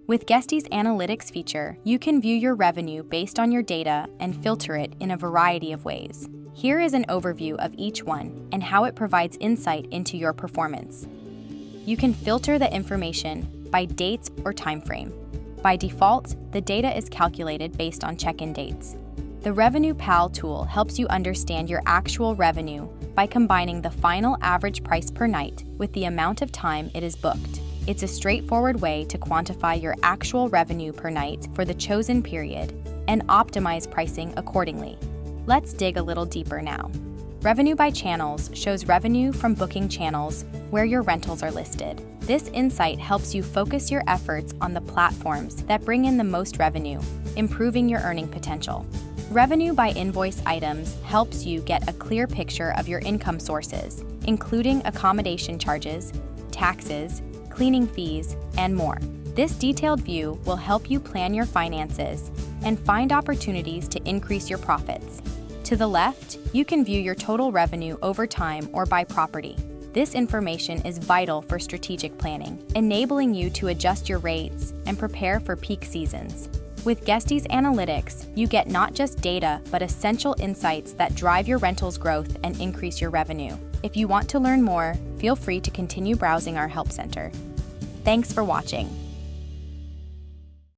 With Guesty's Analytics feature, you can view your revenue based on your data and filter it in a variety of ways. Here is an overview of each one and how it provides insight into your performance. You can filter the information by dates or time frame. By default, the data is calculated based on check-in dates. The Revenue Pal tool helps you understand your actual revenue by combining the final average price per night with the amount of time it is booked. It's a straightforward way to quantify your actual revenue per night for the chosen period and optimize pricing accordingly. Let's dig a little deeper now. Revenue by channels shows revenue from booking channels where your rentals are listed. This insight helps you focus your efforts on the platforms that bring in the most revenue, improving your earning potential. Revenue by invoice items helps you get a clear picture of your income sources, including accommodation charges, taxes, cleaning fees, and more. This detailed view will help you plan your finances and find opportunities to increase your profits. To the left, you can view your total revenue over time or by property. This information is vital for strategic planning, enabling you to adjust your rates and prepare for peak seasons. With Guesty's Analytics, you get not just data, but essential insights that drive your rental's growth and increase your revenue. If you want to learn more, feel free to continue browsing our help center. Thanks for watching.